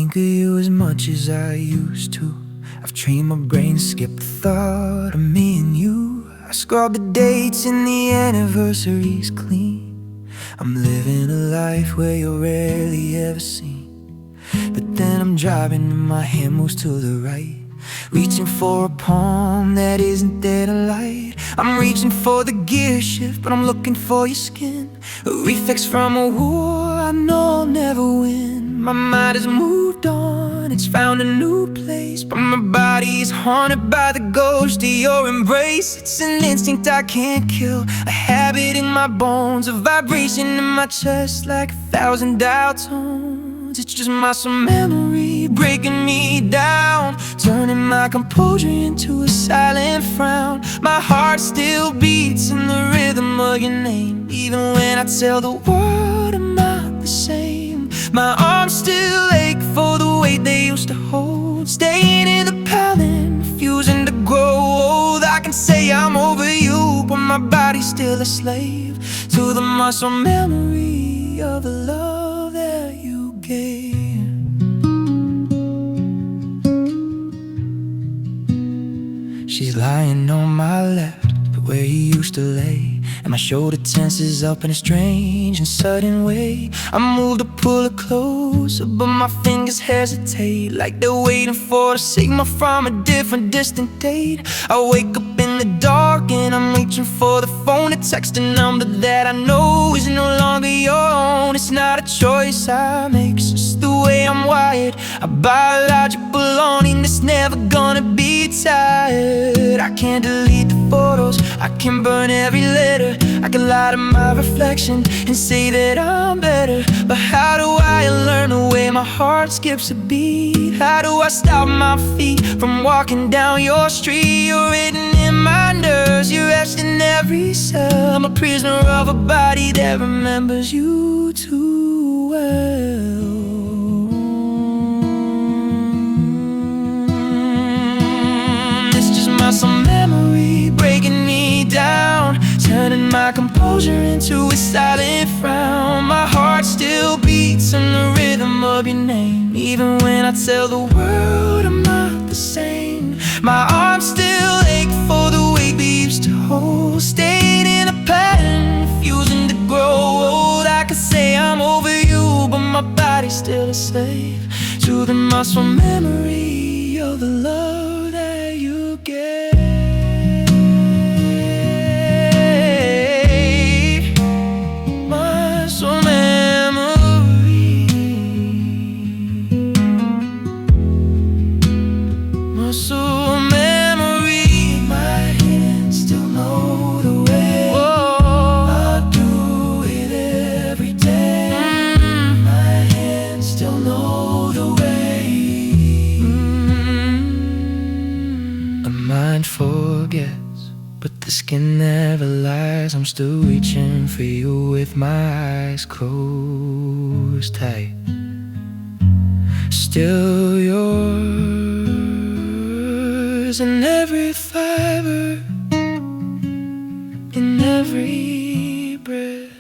think of you as much as I used to. I've trained my brain to skip the thought of me and you. I scrubbed the dates and the anniversaries clean. I'm living a life where you're rarely ever seen. But then I'm driving and my hand moves to the right, reaching for a palm that isn't there to light. I'm reaching for the gear shift, but I'm looking for your skin. A reflex from a war I know I'll never win. My mind has moved on, it's found a new place, but my body is haunted by the ghost of your embrace. It's an instinct I can't kill, a habit in my bones, a vibration in my chest like 1,000 dial tones. It's just muscle memory breaking me down, turning my composure into a silent frown. My heart still beats in the rhythm of your name, even when I tell the world I'm not the same. My arms still ache for the weight they used to hold, staying in the palin, refusing to grow old. I can say I'm over you, but my body's still a slave to the muscle memory of the love that you gave. She's lying on my left, but where you used to lay, and my shoulder tenses up in a strange and sudden way. I move to pull her closer, but my fingers hesitate, like they're waiting for a signal from a different distant date. I wake up in the dark and I'm reaching for the phone to text a number that I know is no longer your own. It's not a choice I make, it's just the way I'm wired. A biological belonging that's never gonna be tired. I can't delete the photos, I can burn every letter, I can lie to my reflection and say that I'm better. But how do I unlearn the way my heart skips a beat? How do I stop my feet from walking down your street? You're written in my nerves, you're etched in every cell. I'm a prisoner of a body that remembers you too well. It's just muscle memory breaking me down, turning my composure into a silent frown. My heart still beats in the rhythm of your name, even when I tell the world I'm not the same. My arms still ache for the weight we used to hold, staying in a pattern, refusing to grow old. I could say I'm over you, but my body's still a slave to the muscle memory of the love that you gave. Muscle memory, muscle memory. My hands still know the way. Whoa. I do it every day. My hands still know the way. A mind forgets, but the skin never lies. I'm still reaching for you with my eyes closed tight. Still yours in every fiber, in every breath.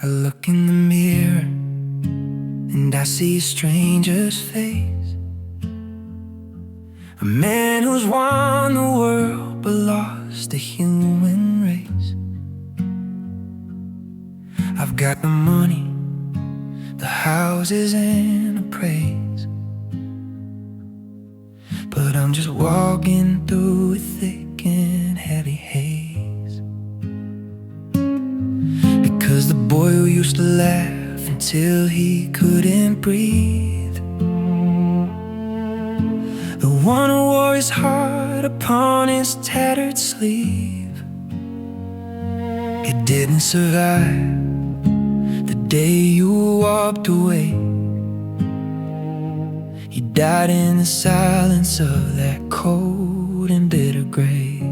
I look in the mirror and I see a stranger's face, a man who's won the world but lost the human race. I've got the money, the houses and the praise, but I'm just walking through a thick and heavy haze. Because the boy who used to laugh until he couldn't breathe, the one who wore his heart upon his tattered sleeve, he didn't survive the day you walked away. He died in the silence of that cold and bitter grave.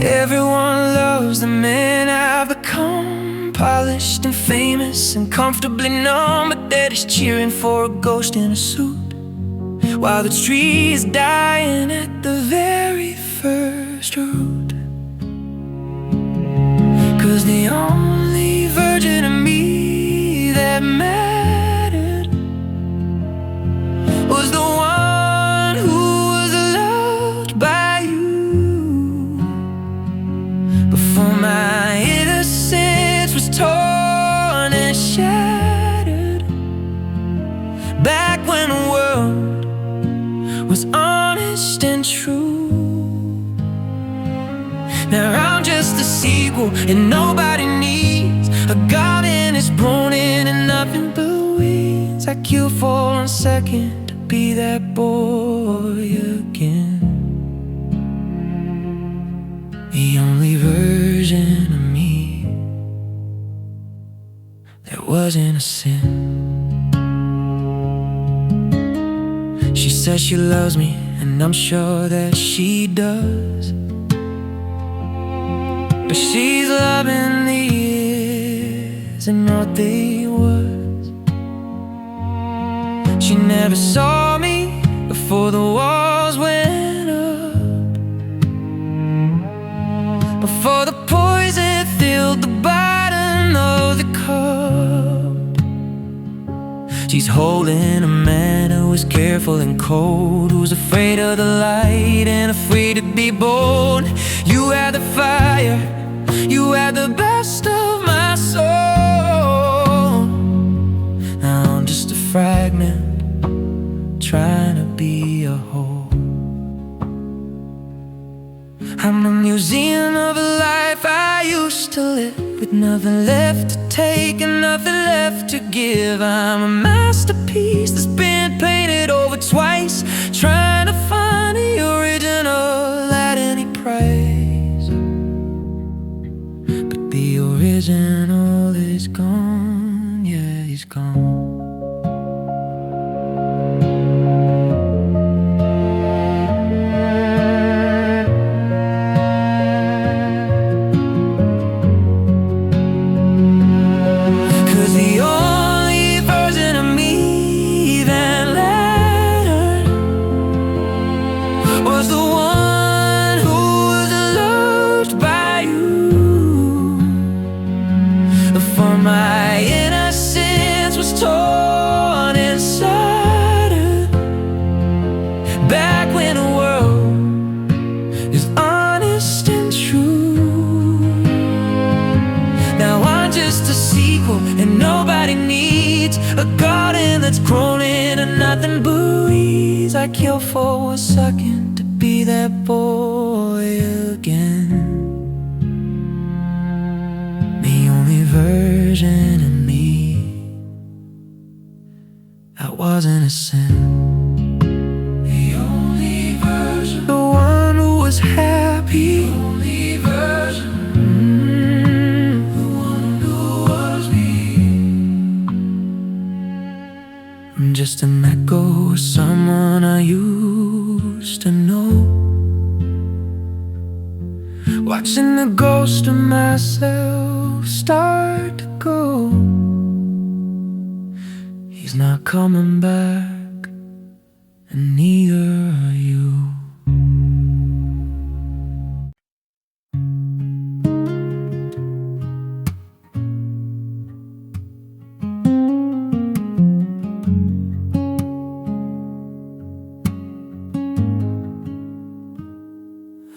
Everyone loves the man I've become, polished and famous and comfortably numb, but they're just cheering for a ghost in a suit, while the tree is dying at the very first root. 'Cause the only version of me that mattered was the one who was loved by you, before my innocence was torn and shattered, back when the world was honest and true. Now I'm just a sequel, and nobody needs a god in his bronin and nothing but weeds. I kill for 1 second to be that boy again. The only version of me that wasn't a sin. She says she loves me, and I'm sure that she does, but she's loving the years and what they was. She never saw me before the walls went up, before the poison filled the bottom of the cup. She's holding a man who was careful and cold, who's afraid of the light and afraid to be bold. You had the fire, you had the best of my soul. Now I'm just a fragment trying to be a whole. I'm a museum of a life I used to live, with nothing left to take and nothing left to give. I'm a masterpiece that's been painted over twice, trying to find the original at any price. But the original is gone, yeah, he's gone. My innocence was torn and shattered, back when the world is honest and true. Now I'm just a sequel, and nobody needs a garden that's grown into nothing but weeds. I kill for 1 second to be that boy again. Version of me that wasn't a sin. The only version, the one who was happy. The only version, the one who was me. I'm just an echo of someone I used to know, watching the ghost of myself start to go. He's not coming back, and neither are you.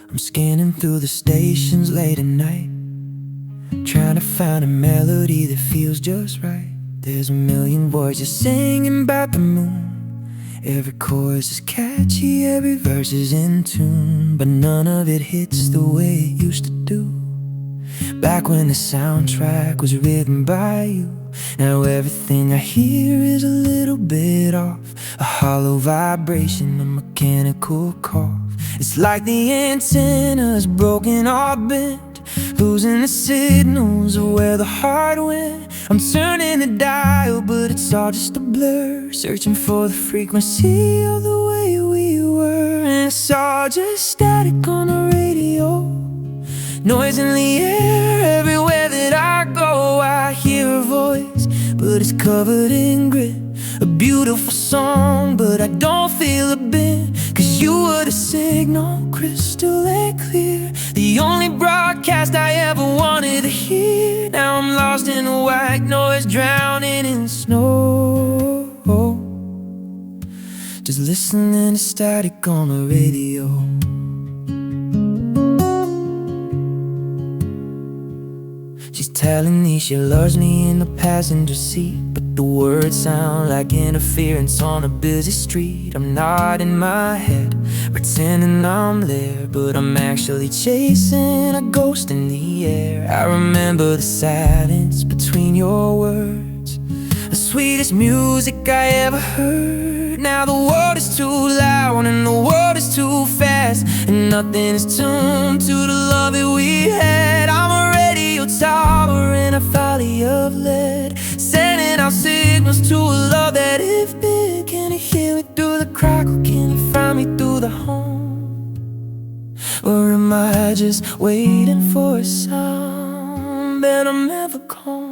I'm scanning through the stations late at night, trying to find a melody that feels just right. There's a million voices singing about the moon. Every chorus is catchy, every verse is in tune, but none of it hits the way it used to do. Back when the soundtrack was written by you, now everything I hear is a little bit off. A hollow vibration, a mechanical cough. It's like the antenna's broken or bent, losing the signals of where the heart went. I'm turning the dial, but it's all just a blur, searching for the frequency of the way we were. And it's all just static on the radio, noise in the air. Everywhere that I go, I hear a voice, but it's covered in grit. A beautiful song, but I don't feel a bit. Cause you were the signal, crystal and clear, the only broadcast I ever wanted to hear. Now I'm lost in the white noise, drowning in the snow, just listening to static on the radio. She's telling me she loves me in the passenger seat, but the words sound like interference on a busy street. I'm nodding my head, pretending I'm there, but I'm actually chasing a ghost in the air. I remember the silence between your words, the sweetest music I ever heard. Now the world is too loud and the world is too fast, and nothing is tuned to the love that we had. I'm a radio tower in a valley of lead, sending out signals to a love that if been. Can you hear me through the crackle? Can you find me through the home? Or am I just waiting for a sound that I'm never gone?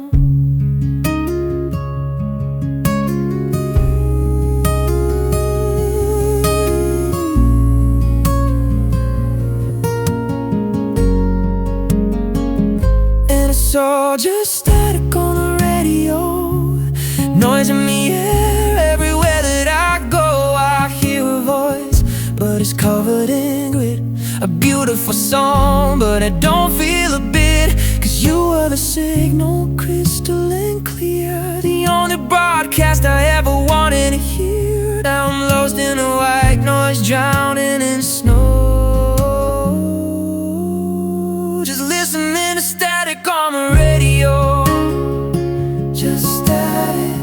It's all just static on the radio, noise in the air. Everywhere that I go I hear a voice, but it's covered in grit. A beautiful song, but I don't feel a bit. Cause you were the signal, crystal and clear, the only broadcast I ever wanted to hear. Now I'm lost in a white noise, drowning in snow, just listening to static on the radio. Just static,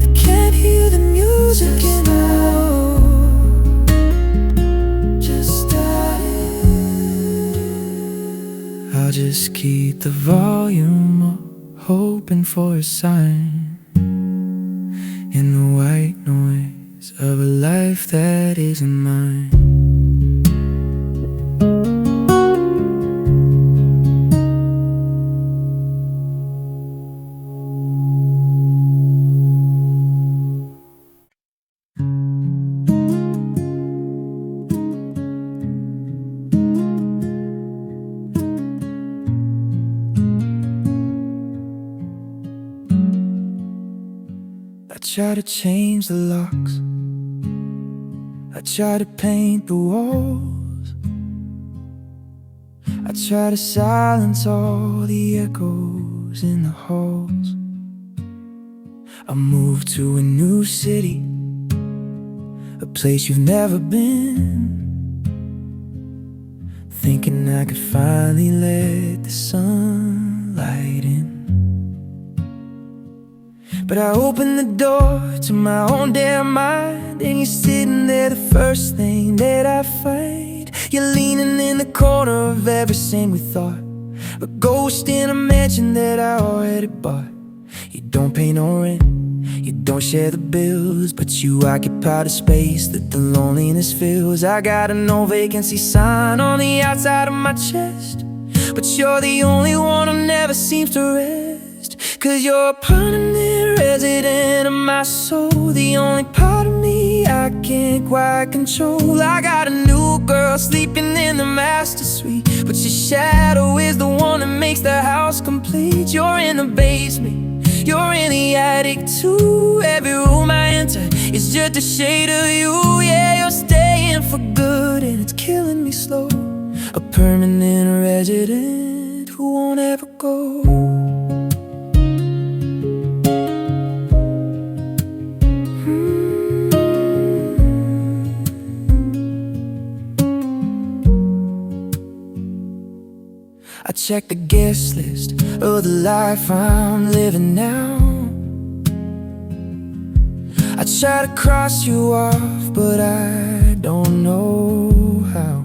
I can't hear the music anymore. Just static, I'll just keep the volume up, hoping for a sign in the white noise of a life that isn't mine. I try to change the locks, I try to paint the walls, I try to silence all the echoes in the halls. I moved to a new city, a place you've never been, thinking I could finally let the sunlight in. But I opened the door to my own damn mind, and you're sitting there the first thing that I find. You're leaning in the corner of every single thought, a ghost in a mansion that I already bought. You don't pay no rent, you don't share the bills, but you occupy the space that the loneliness fills. I got a no vacancy sign on the outside of my chest, but you're the only one who never seems to rest. Cause you're a permanent resident of my soul, the only part of me I can't quite control. I got a new girl sleeping in the master suite, but your shadow is the one that makes the house complete. You're in the basement, you're in the attic too. Every room I enter is just a shade of you. Yeah, you're staying for good and it's killing me slow. A permanent resident who won't ever go. I check the guest list of the life I'm living now. I try to cross you off, but I don't know how.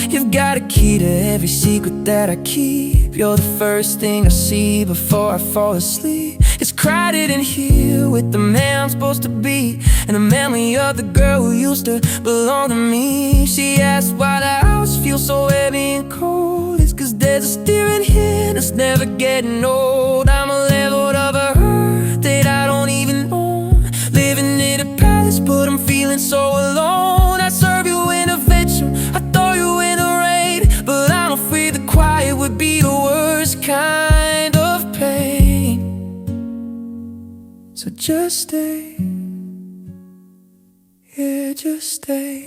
You've got a key to every secret that I keep. You're the first thing I see before I fall asleep. It's crowded in here with the man I'm supposed to be, and the memory of the girl who used to belong to me. She asked why the house feels so heavy and cold. It's cause there's there's a steering here that's never getting old. I'm a level of a hurt that I don't even own. Living in a palace, but I'm feeling so alone. I serve you in a victim, I throw you in the rain, but I'm afraid the quiet would be the worst kind of pain. So just stay, yeah, just stay.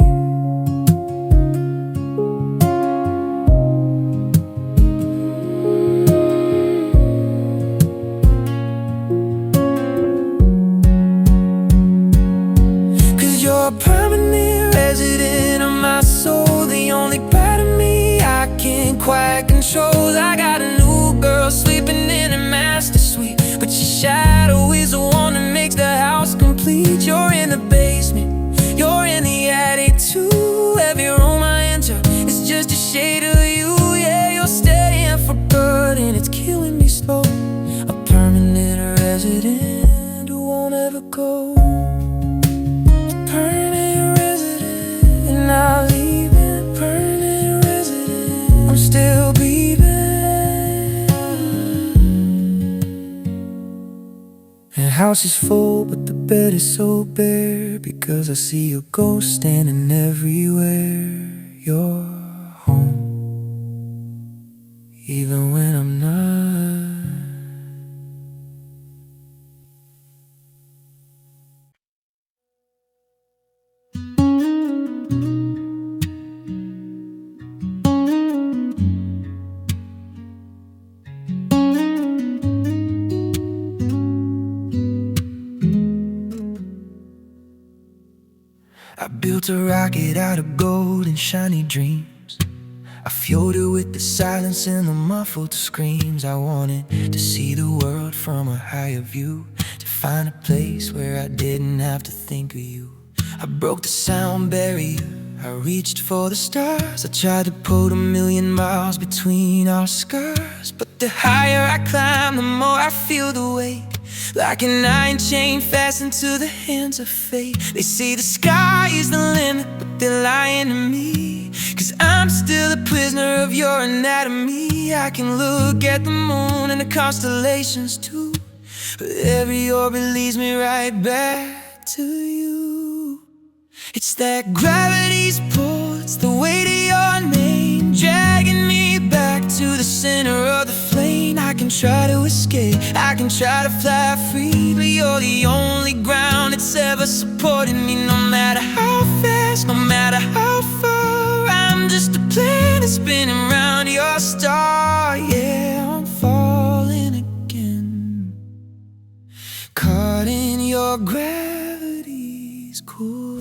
You're a permanent resident of my soul, the only part of me I can't quite control. I got a new girl sleeping in a master suite, but your shadow is the one that makes the house complete. You're in the basement, you're in the attic too. Every room I enter is just a shade of you. Yeah, you're staying for good and it's killing me slow. A permanent resident who won't ever go. Permanent resident, and not leaving. Permanent resident, I'm still breathing. And the house is full, but the bed is so bare, because I see your ghost standing everywhere. You're home, even when I'm not. I built a rocket out of gold and shiny dreams. I fueled it with the silence and the muffled screams. I wanted to see the world from a higher view, to find a place where I didn't have to think of you. I broke the sound barrier, I reached for the stars. I tried to put 1,000,000 miles between our scars, but the higher I climb, the more I feel the weight, like an iron chain fastened to the hands of fate. They say the sky is the limit, but they're lying to me, 'cause I'm still a prisoner of your anatomy. I can look at the moon and the constellations too, but every orbit leads me right back to you. It's that gravity's pull, it's the weight of your name, dragging me back to the center of the flame. I can try to escape, I can try to fly free, but you're the only ground that's ever supported me. No matter how fast, no matter how far, I'm just a planet spinning round your star. Yeah, I'm falling again, caught in your gravity's cool.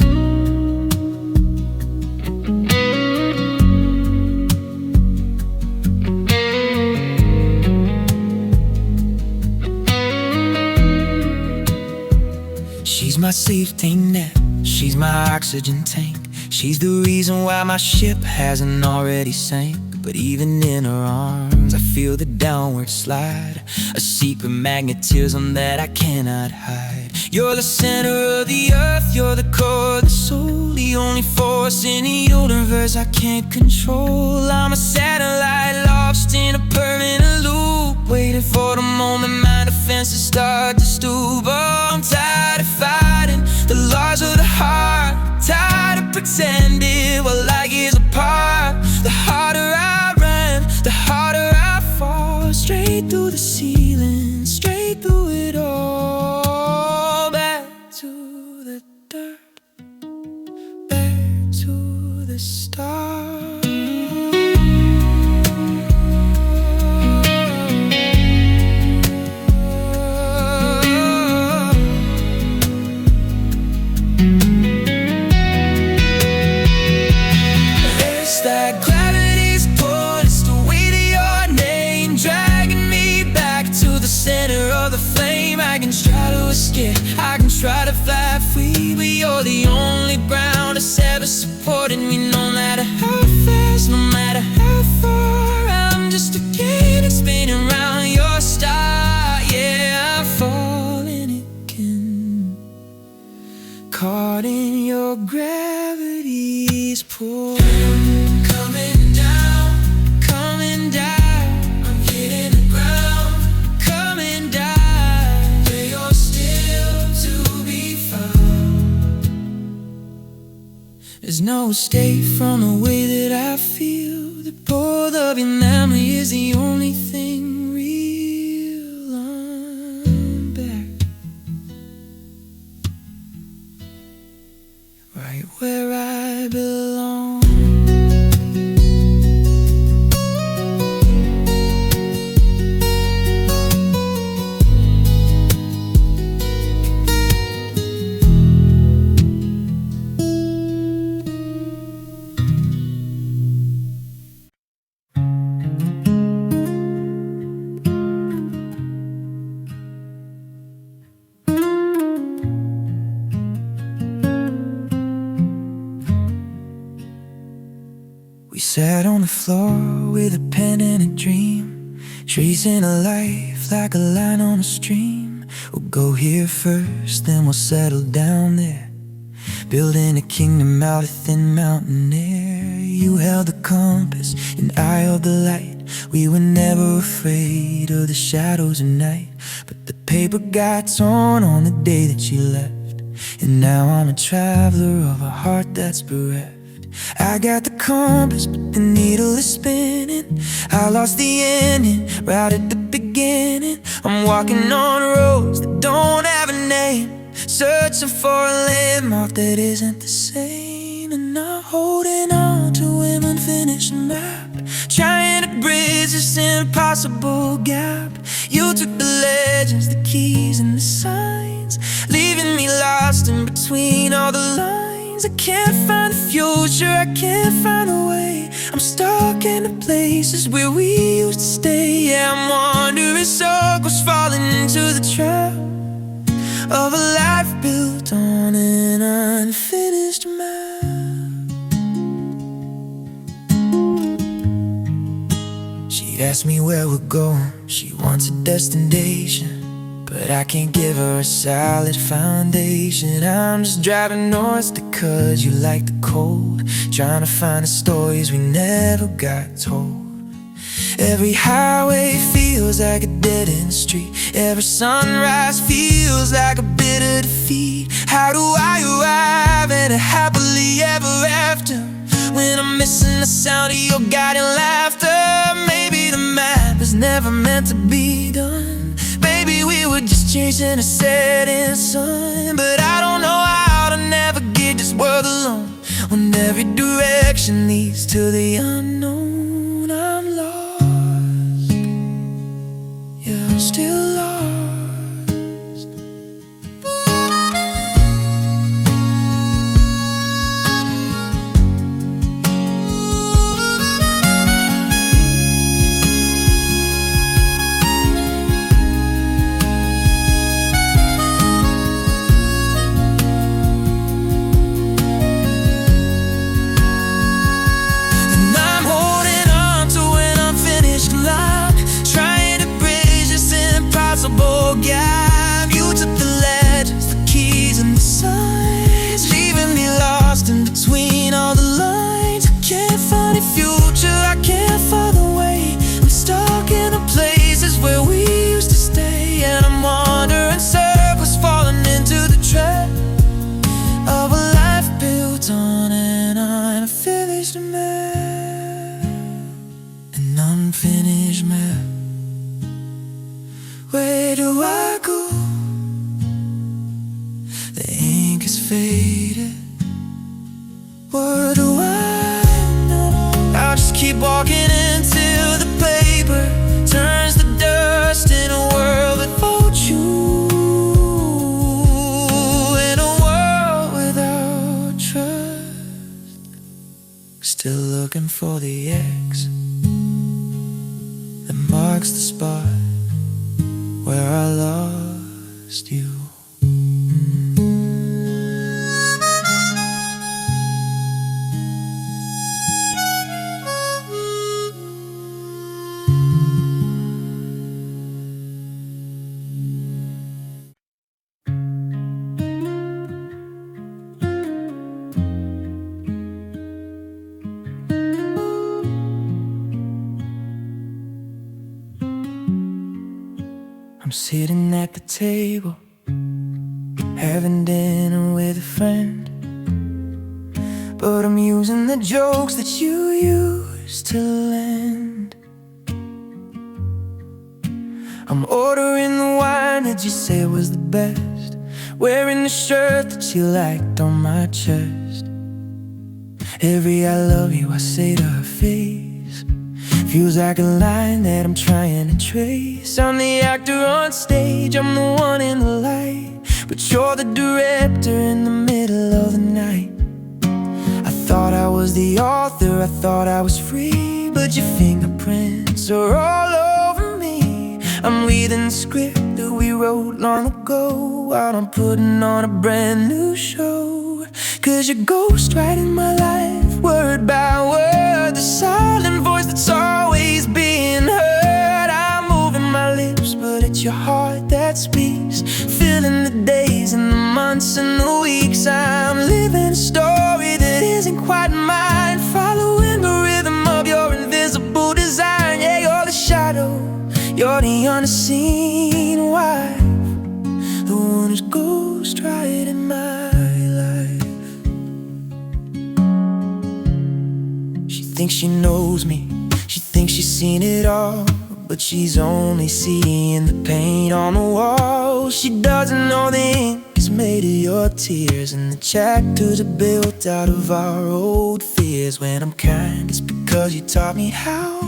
She's my safety net, she's my oxygen tank. She's the reason why my ship hasn't already sank. But even in her arms, I feel the downward slide, a secret magnetism that I cannot hide. You're the center of the earth, you're the core of the soul, the only force in the universe I can't control. I'm a satellite lost in a permanent loop, waiting for the moment my defenses start to stoop. Oh, I'm tired of fighting the laws of the heart, tired of pretending what life is apart. The harder I run, the harder I fall, straight through the ceiling, straight through it all. Back to the dirt, back to the stars. That gravity's pull, it's the weight of your name, dragging me back to the center of the flame. I can try to escape, I can try to fly free, but you're the only ground that's ever supported me. No matter how fast, no matter how far, I'm just a kid spinning around your star. Yeah, I'm falling again, caught in your gravity's pull. Coming down, coming down. There's no escape from the way that I feel. The pull of your memory is the only thing real. I'm back, right where I belong. We sat on the floor with a pen and a dream, tracing a life like a line on a stream. We'll go here first, then we'll settle down there, building a kingdom out of thin mountain air. You held the compass and I held the light. We were never afraid of the shadows at night. But the paper got torn on the day that you left, and now I'm a traveler of a heart that's bereft. I got the compass, but the needle is spinning. I lost the ending right at the beginning. I'm walking on roads that don't have a name, searching for a landmark that isn't the same. And I'm holding on to an unfinished map, trying to bridge this impossible gap. You took the legends, the keys and the signs, leaving me lost in between all the lines. I can't find the future, I can't find a way. I'm stuck in the places where we used to stay. Yeah, I'm wandering circles, falling into the trap of a life built on an unfinished map. She asked me where we're going, she wants a destination, but I can't give her a solid foundation. I'm just driving north because you like the cold, trying to find the stories we never got told. Every highway feels like a dead-end street, every sunrise feels like a bitter defeat. How do I arrive at a happily ever after when I'm missing the sound of your guiding laughter? Maybe the map is never meant to be done, maybe we were just chasing a setting sun. But I don't know how to navigate this world alone when every direction leads to the unknown. I'm lost, yeah, I'm still lost. Gap. You took the legends, the keys and the signs, leaving me lost in between all the lines. I can't find a future, I can't find a way. I'm stuck in the places where we used to stay, and I'm wandering circles, falling into the trap of a life built on an unfinished map. An unfinished map. Where do I go? The ink is faded. What do I know? I'll just keep walking until the paper turns to dust in a world without you, in a world without trust. Still looking for the X that marks the spot where I lost you. I'm sitting at the table, having dinner with a friend, but I'm using the jokes that you used to lend. I'm ordering the wine that you said was the best, wearing the shirt that you liked on my chest. Every I love you I say to her face feels like a line that I'm trying to trace. I'm the actor on stage, I'm the one in the light, but you're the director in the middle of the night. I thought I was the author, I thought I was free, but your fingerprints are all over me. I'm reading the script that we wrote long ago while I'm putting on a brand new show. 'Cause you're ghostwriting my life, word by word, the silent voice that's always being heard. I'm moving my lips, but it's your heart that speaks, filling the days and the months and the weeks. I'm living a story that isn't quite mine, following the rhythm of your invisible design. Yeah, you're the shadow, you're the unseen wife, the one who's ghostwriting my life. She thinks she knows me, she thinks she's seen it all, but she's only seeing the paint on the wall. She doesn't know the ink is made of your tears, and the chapters are built out of our old fears. When I'm kind, it's because you taught me how.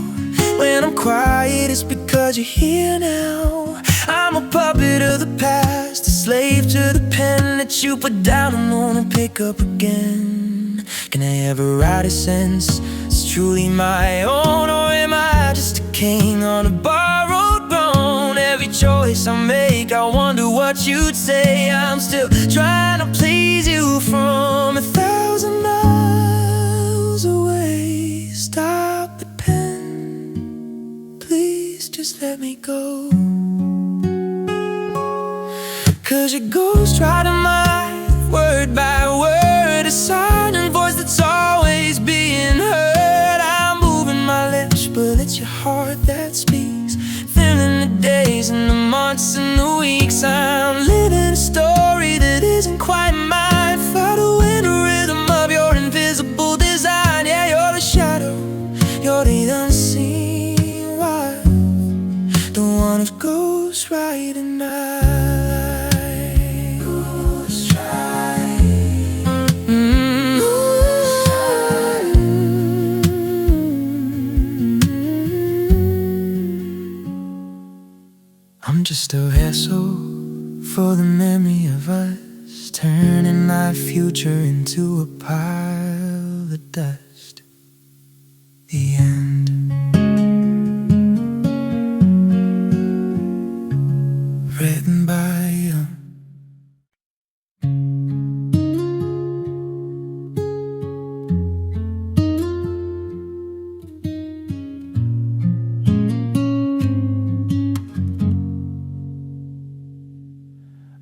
When I'm quiet, it's because you're here now. I'm a puppet of the past, a slave to the pen that you put down and wanna pick up again. Can I ever write a sentence that's truly my own, or am I just a king on a borrowed throne? Every choice I make, I wonder what you'd say. I'm still trying to please you from 1,000 miles away. Stop the pen, please just let me go. 'Cause your ghostwriting my life, word by word, a silent voice that's always being heard. I'm moving my lips, but it's your heart that speaks, filling the days and the months and the weeks. I'm living a story that isn't quite mine, following the rhythm of your invisible design. Yeah, you're the shadow, you're the unseen wife, the one who's ghostwriting my life. I'm just a vessel for the memory of us, turning my future into a pile of dust. The end. Written by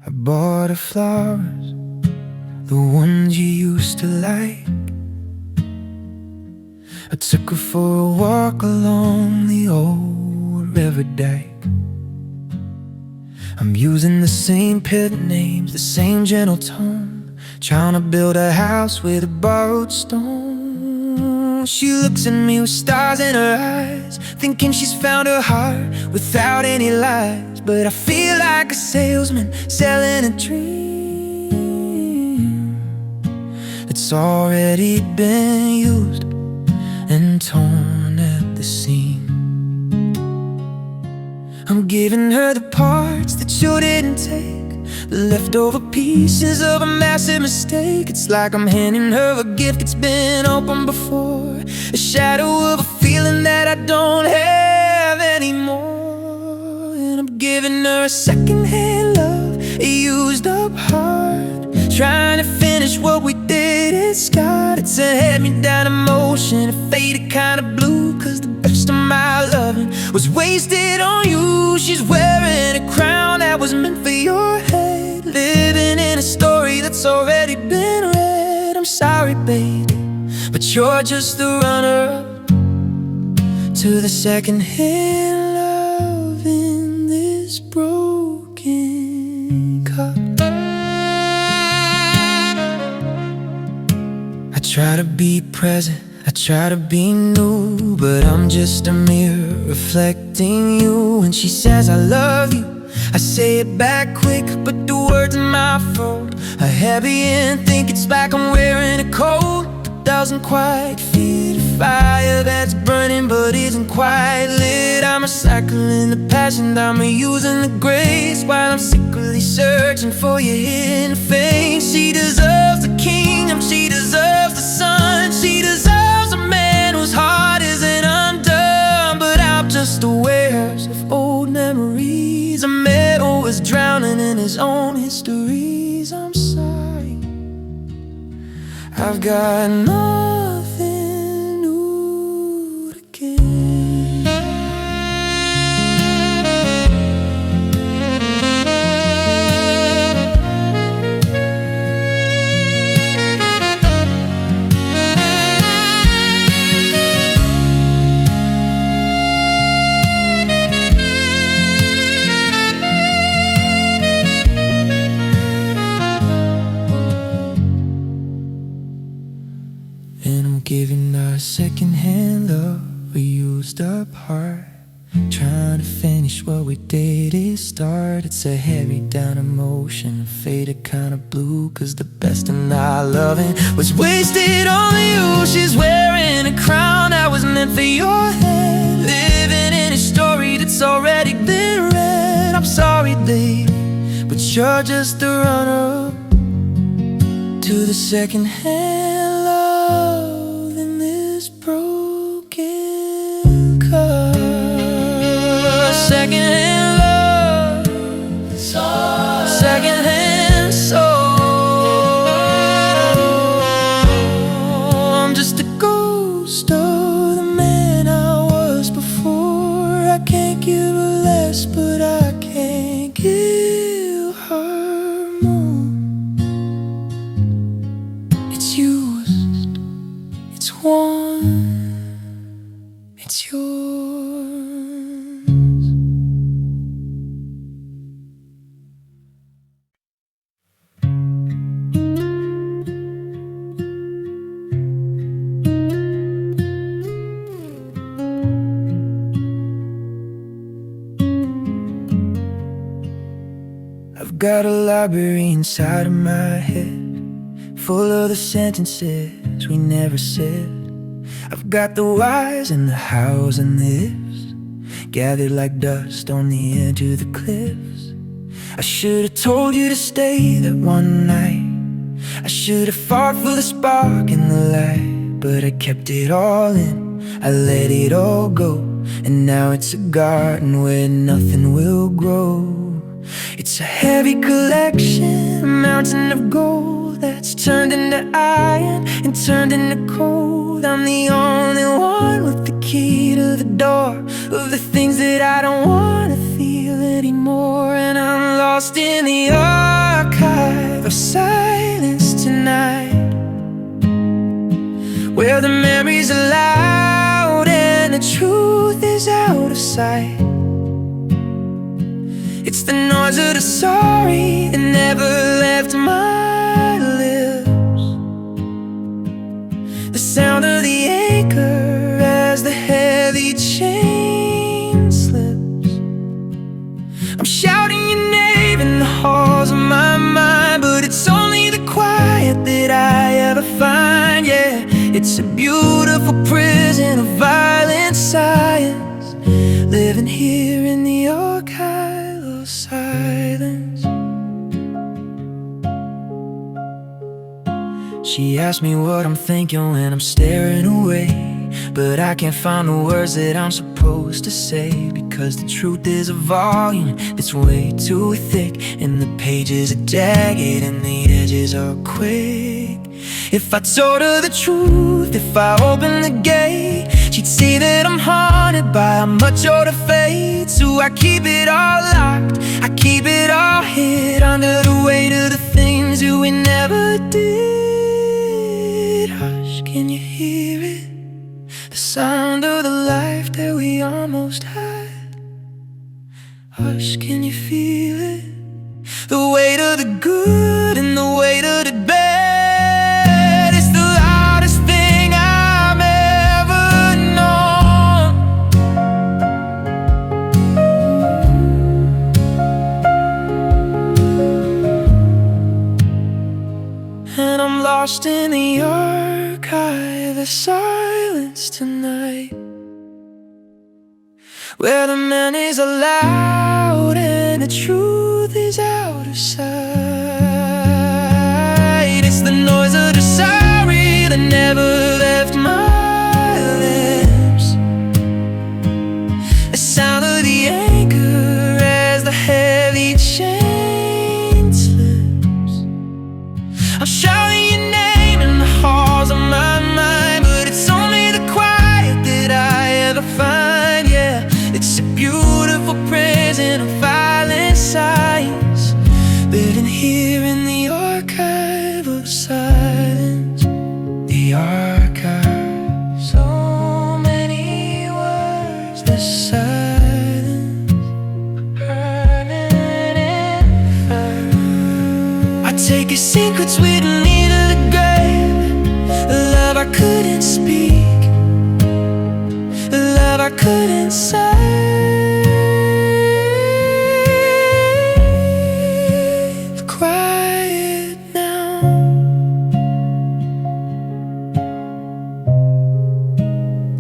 I bought her flowers, the ones you used to like. I took her for a walk along the old river dike. I'm using the same pet names, the same gentle tone, trying to build a house with a borrowed stone. She looks at me with stars in her eyes, thinking she's found her heart without any lies. But I feel like a salesman selling a dream that's already been used and torn at the seam. I'm giving her the parts that you didn't take, the leftover pieces of a massive mistake. It's like I'm handing her a gift that's been opened before, a shadow of a feeling that I don't have anymore. And I'm giving her a secondhand love, a used up heart, trying to finish what we did at start. It's a hand-me-down emotion, a faded kind of blue, 'cause the best of my loving was wasted on you. She's wearing a crown that was meant for your head, living in a story that's already been read. I'm sorry, baby, but you're just the runner-up to the second-hand love in this broken cup. I try to be present, I try to be new, but I'm just a mirror reflecting you. When she says I love you, I say it back quick, but the words in my throat are heavy and think it's like I'm wearing a coat that doesn't quite feed a fire that's burning but isn't quite lit. I'm recycling the passion, I'm using the grace while I'm secretly searching for your hidden face. She deserves the kingdom, she deserves the sun, she deserves a man whose heart isn't undone. But I'm just the wares of old memories. A man who was drowning in his own histories. I'm sorry, I've got nothing new to give. And I'm giving our second-hand love a used up heart, trying to finish what we did start. It's a heavy down emotion, faded kind of blue, cause the best of our loving was wasted on you. She's wearing a crown that was meant for your head, living in a story that's already been read. I'm sorry, babe, but you're just a runner-up to the second-hand love in this broken cup. Second-hand love, second-hand soul. I'm just a ghost of the man I was before. I can't give her less, but I can't give her more. It's used, it's worn, it's yours. I've got a library inside of my head, full of the sentences we never said. I've got the whys and the hows and the ifs, gathered like dust on the edge of the cliffs. I should have told you to stay that one night, I should have fought for the spark and the light, but I kept it all in, I let it all go. And now it's a garden where nothing will grow. It's a heavy collection, a mountain of gold that's turned into iron and turned into cold. I'm the only one with the key to the door of the things that I don't want to feel anymore. And I'm lost in the archive of silence tonight, where the memories are loud and the truth is out of sight. It's the noise of the sorry that never left my lips, the sound of the anchor as the heavy chain slips. I'm shouting your name in the halls of my mind, but it's only the quiet that I ever find. Yeah, it's a beautiful prison of violent science, living here in the archive of silence. She asked me what I'm thinking when I'm staring away, but I can't find the words that I'm supposed to say, because the truth is a volume that's way too thick, and the pages are jagged and the edges are quick. If I told her the truth, if I opened the gate, she'd see that I'm haunted by a much older fate. So I keep it all locked, I keep it all hid under the weight of the things that we never did. Hush, can you hear it? The sound of the life that we almost had. Hush, can you feel it? The weight of the good and the weight of the bad. It's the loudest silence tonight, where the memories are loud and the truth is out of sight. It's the noise of the sorry that never left my lips, the sound of the anchor as the heavy chain slips. I'm shouting your name in the halls of my mind, but it's only the quiet that I ever find. Yeah, it's a beautiful prison of violent signs, living here in the archive of silence. The archive, so many words, the silence burning in fire. I take your secrets with me to the grave, the love I couldn't speak, the love I couldn't say. Quiet now,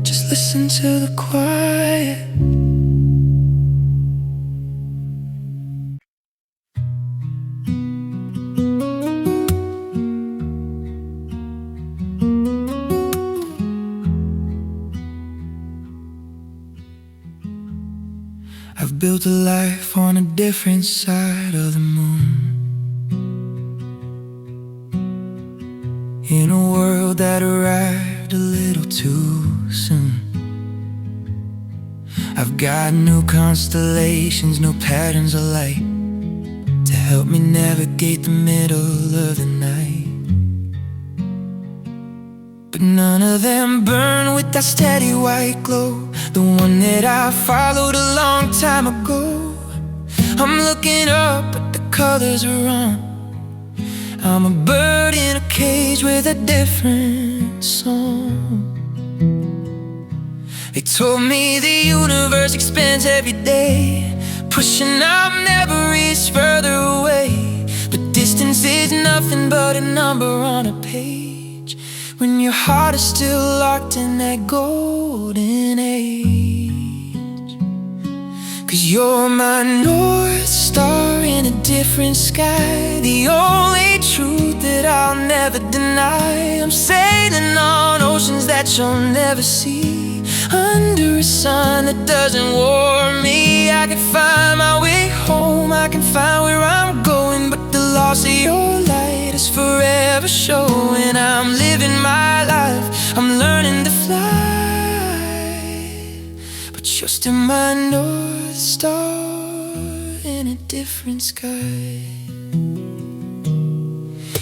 just listen to the quiet. I've built a life on a different side of the moon, in a world that arrived a little too soon. I've got new constellations, no patterns of light, to help me navigate the middle of the night. But none of them burn with that steady white glow, the one that I followed a long time ago. I'm looking up, but the colors are wrong. I'm a bird in a cage with a different song. They told me the universe expands every day, pushing up, never reach further away. But distance is nothing but a number on a page, when your heart is still locked in that golden age. 'Cause you're my North Star in a different sky, the only truth that I'll never deny. I'm sailing on oceans that you'll never see, under a sun that doesn't warm me. I can find my way home, I can find where I'm going, but the loss of your light is forever showing. I'm living my life, I'm learning to fly, but you're still my North Star in a different sky.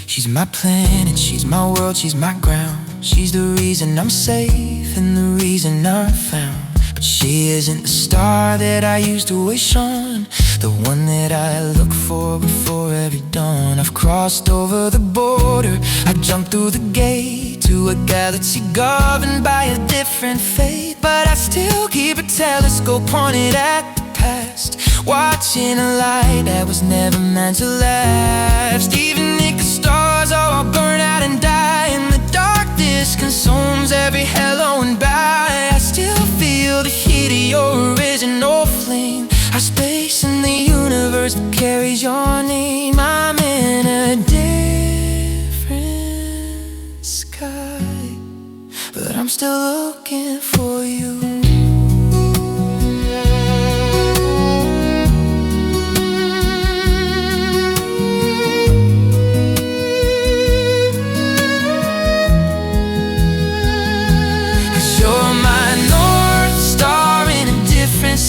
She's my planet, she's my world, she's my ground. She's the reason I'm safe and the reason I'm found. But she isn't the star that I used to wish on, the one that I look for before every dawn. I've crossed over the border, I jumped through the gate to a galaxy governed by a different fate. But I still keep a telescope pointed at the past, watching a light that was never meant to last. Even if the stars all burn out and die, and the darkness consumes every hello and bye, I still feel the heat of your original flame. Our space in the universe that carries your name. I'm in a different sky, but I'm still looking for you.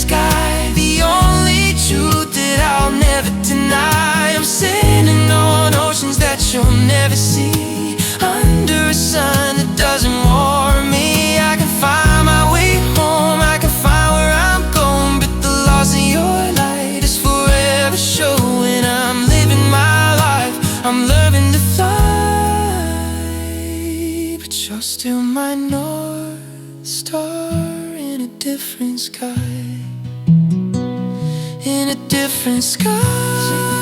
Sky, the only truth that I'll never deny. I'm sailing on oceans that you'll never see, under a sun that doesn't warm me. I can find my way home, I can find where I'm going, but the loss of your light is forever showing. I'm living my life, I'm learning to fly, but you're still my North Star in a different sky, in a different sky.